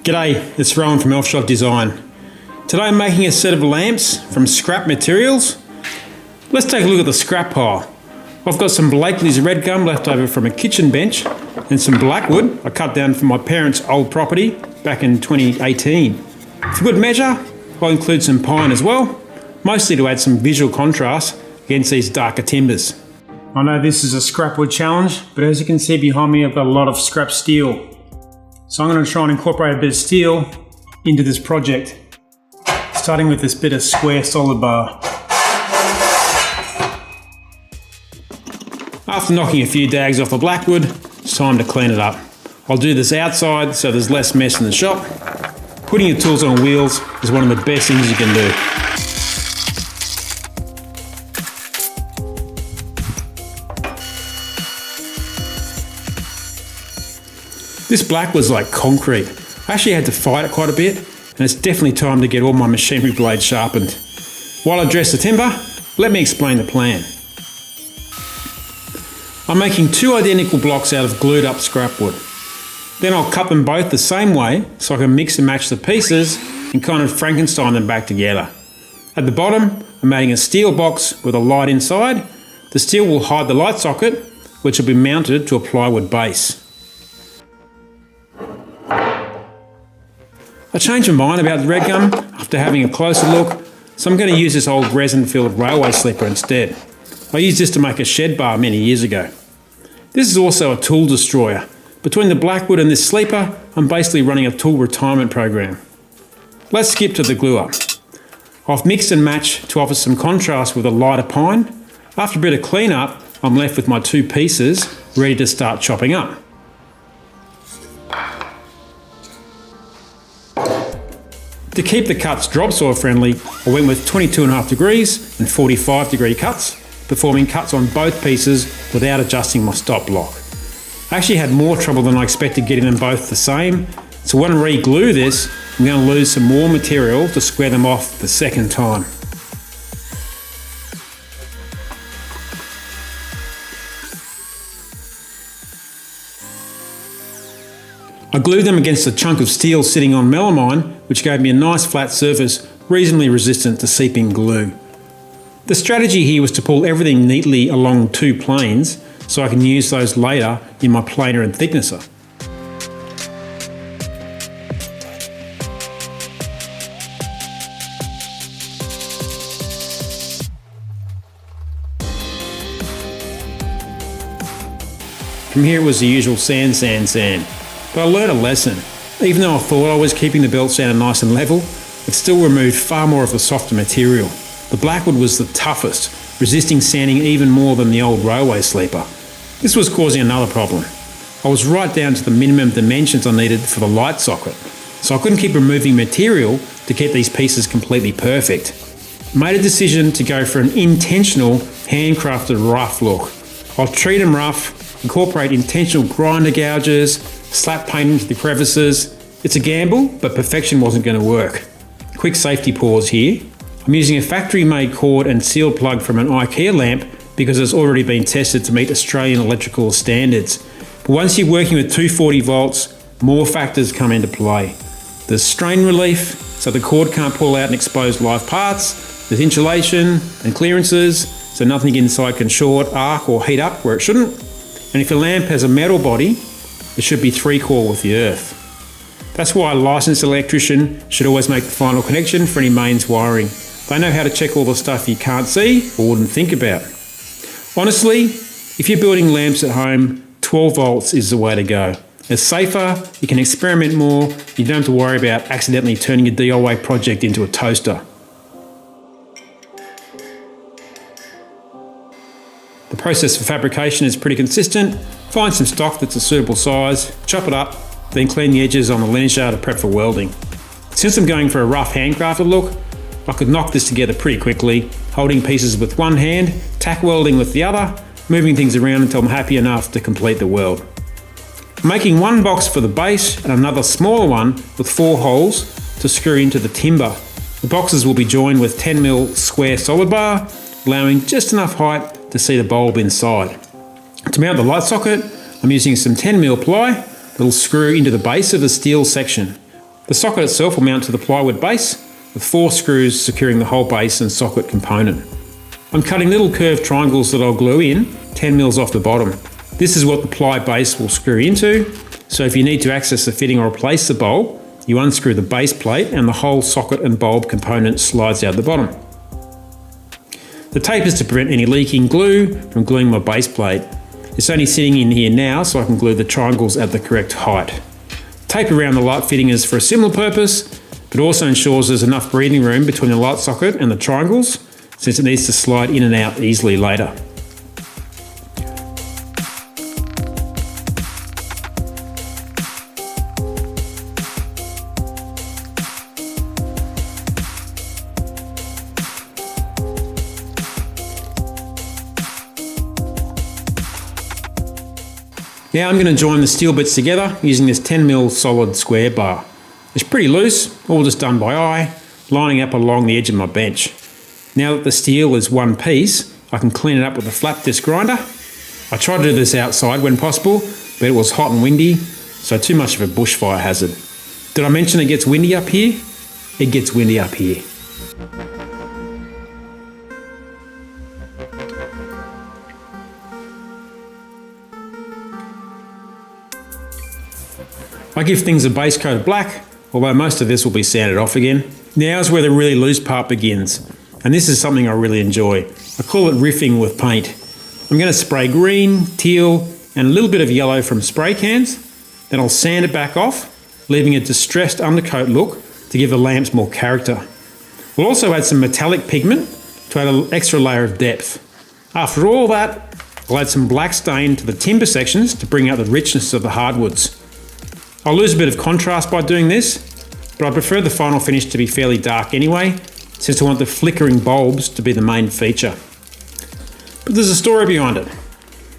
G'day, it's Rowan from Elfshot Design. Today I'm making a set of lamps from scrap materials. Let's take a look at the scrap pile. I've got some Blakely's red gum left over from a kitchen bench and some Blackwood I cut down from my parents' old property back in 2018. For good measure, I'll include some pine as well, mostly to add some visual contrast against these darker timbers. I know this is a Scrapwood challenge, but as you can see behind me I've got a lot of scrap steel. So I'm going to try and incorporate a bit of steel into this project, starting with this bit of square solid bar. After knocking a few dags off the Blackwood, it's time to clean it up. I'll do this outside so there's less mess in the shop. Putting your tools on wheels is one of the best things you can do. This black was like concrete. I actually had to fight it quite a bit, and it's definitely time to get all my machinery blades sharpened. While I dress the timber, let me explain the plan. I'm making two identical blocks out of glued up scrap wood. Then I'll cut them both the same way so I can mix and match the pieces and kind of Frankenstein them back together. At the bottom, I'm adding a steel box with a light inside. The steel will hide the light socket, which will be mounted to a plywood base. I changed my mind about the red gum after having a closer look, so I'm going to use this old resin-filled railway slipper instead. I used this to make a shed bar many years ago. This is also a tool destroyer. Between the Blackwood and this sleeper, I'm basically running a tool retirement program. Let's skip to the glue up. I've mixed and matched to offer some contrast with a lighter pine. After a bit of clean up, I'm left with my two pieces ready to start chopping up. To keep the cuts drop saw friendly, I went with 22.5 degrees and 45 degree cuts, performing cuts on both pieces without adjusting my stop block. I actually had more trouble than I expected getting them both the same, so when I re-glue this, I'm going to lose some more material to square them off the second time. I glued them against a chunk of steel sitting on melamine, which gave me a nice flat surface, reasonably resistant to seeping glue. The strategy here was to pull everything neatly along two planes, so I can use those later in my planer and thicknesser. From here it was the usual sand. But I learned a lesson. Even though I thought I was keeping the belt sander nice and level, it still removed far more of the softer material. The Blackwood was the toughest, resisting sanding even more than the old railway sleeper. This was causing another problem. I was right down to the minimum dimensions I needed for the light socket, so I couldn't keep removing material to keep these pieces completely perfect. I made a decision to go for an intentional, handcrafted rough look. I'll treat them rough, incorporate intentional grinder gouges, slap paint into the crevices. It's a gamble, but perfection wasn't going to work. Quick safety pause here. I'm using a factory-made cord and seal plug from an IKEA lamp because it's already been tested to meet Australian electrical standards. But once you're working with 240 volts, more factors come into play. There's strain relief, so the cord can't pull out and expose live parts. There's insulation and clearances, so nothing inside can short, arc or heat up where it shouldn't. And if your lamp has a metal body, it should be 3-core with the earth. That's why a licensed electrician should always make the final connection for any mains wiring. They know how to check all the stuff you can't see or wouldn't think about. Honestly, if you're building lamps at home, 12 volts is the way to go. It's safer, you can experiment more, you don't have to worry about accidentally turning a DIY project into a toaster. The process for fabrication is pretty consistent. Find some stock that's a suitable size, chop it up, then clean the edges on the linisher to prep for welding. Since I'm going for a rough handcrafted look, I could knock this together pretty quickly, holding pieces with one hand, tack welding with the other, moving things around until I'm happy enough to complete the weld. I'm making one box for the base and another smaller one with 4 holes to screw into the timber. The boxes will be joined with 10mm square solid bar, allowing just enough height to see the bulb inside. To mount the light socket, I'm using some 10mm ply that will screw into the base of the steel section. The socket itself will mount to the plywood base, with 4 screws securing the whole base and socket component. I'm cutting little curved triangles that I'll glue in 10mm off the bottom. This is what the ply base will screw into, so if you need to access the fitting or replace the bulb, you unscrew the base plate and the whole socket and bulb component slides out the bottom. The tape is to prevent any leaking glue from gluing my base plate. It's only sitting in here now so I can glue the triangles at the correct height. Tape around the light fitting is for a similar purpose, but also ensures there's enough breathing room between the light socket and the triangles, since it needs to slide in and out easily later. Now I'm going to join the steel bits together using this 10mm solid square bar. It's pretty loose, all just done by eye, lining up along the edge of my bench. Now that the steel is one piece, I can clean it up with a flat disc grinder. I tried to do this outside when possible, but it was hot and windy, so too much of a bushfire hazard. Did I mention it gets windy up here? It gets windy up here. I give things a base coat of black, although most of this will be sanded off again. Now is where the really loose part begins, and this is something I really enjoy. I call it riffing with paint. I'm going to spray green, teal, and a little bit of yellow from spray cans. Then I'll sand it back off, leaving a distressed undercoat look to give the lamps more character. We'll also add some metallic pigment to add an extra layer of depth. After all that, I'll add some black stain to the timber sections to bring out the richness of the hardwoods. I'll lose a bit of contrast by doing this, but I prefer the final finish to be fairly dark anyway, since I want the flickering bulbs to be the main feature. But there's a story behind it.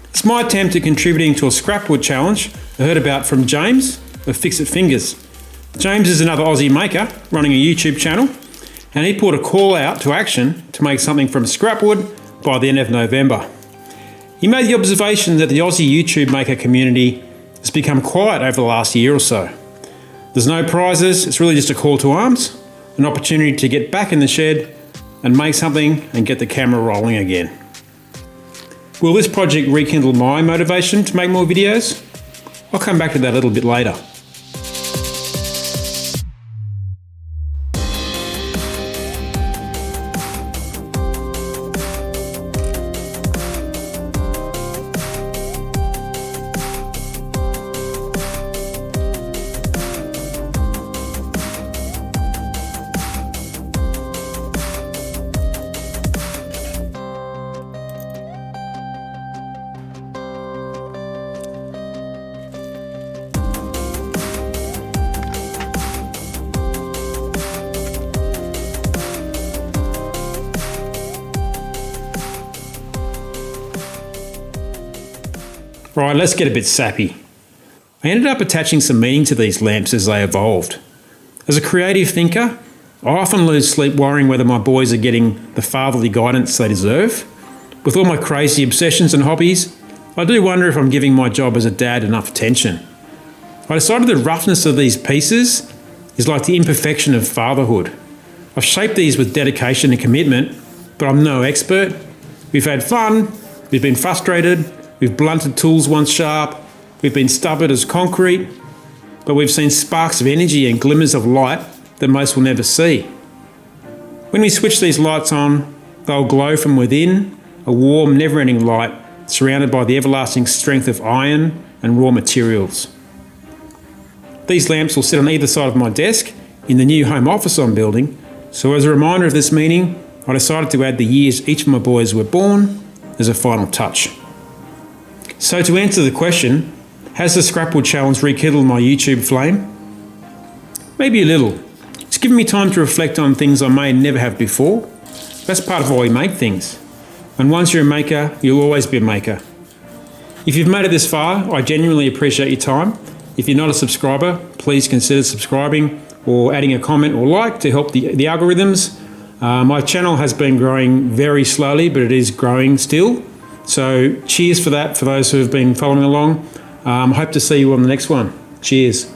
It's my attempt at contributing to a Scrapwood challenge I heard about from James of Fix It Fingers. James is another Aussie maker running a YouTube channel, and he put a call out to action to make something from Scrapwood by the end of November. He made the observation that the Aussie YouTube maker community has become quiet over the last year or so. There's no prizes, it's really just a call to arms, an opportunity to get back in the shed and make something and get the camera rolling again. Will this project rekindle my motivation to make more videos? I'll come back to that a little bit later. Right, let's get a bit sappy. I ended up attaching some meaning to these lamps as they evolved. As a creative thinker, I often lose sleep worrying whether my boys are getting the fatherly guidance they deserve. With all my crazy obsessions and hobbies, I do wonder if I'm giving my job as a dad enough attention. I decided the roughness of these pieces is like the imperfection of fatherhood. I've shaped these with dedication and commitment, but I'm no expert. We've had fun, we've been frustrated, we've blunted tools once sharp, we've been stubborn as concrete, but we've seen sparks of energy and glimmers of light that most will never see. When we switch these lights on, they'll glow from within, a warm, never-ending light surrounded by the everlasting strength of iron and raw materials. These lamps will sit on either side of my desk in the new home office I'm building, so as a reminder of this meaning, I decided to add the years each of my boys were born as a final touch. So to answer the question, has the Scrapwood challenge rekindled my YouTube flame? Maybe a little. It's given me time to reflect on things I may never have before. That's part of why we make things. And once you're a maker, you'll always be a maker. If you've made it this far, I genuinely appreciate your time. If you're not a subscriber, please consider subscribing or adding a comment or like to help the algorithms. My channel has been growing very slowly, but it is growing still. So cheers for that, for those who have been following along. Hope to see you on the next one. Cheers.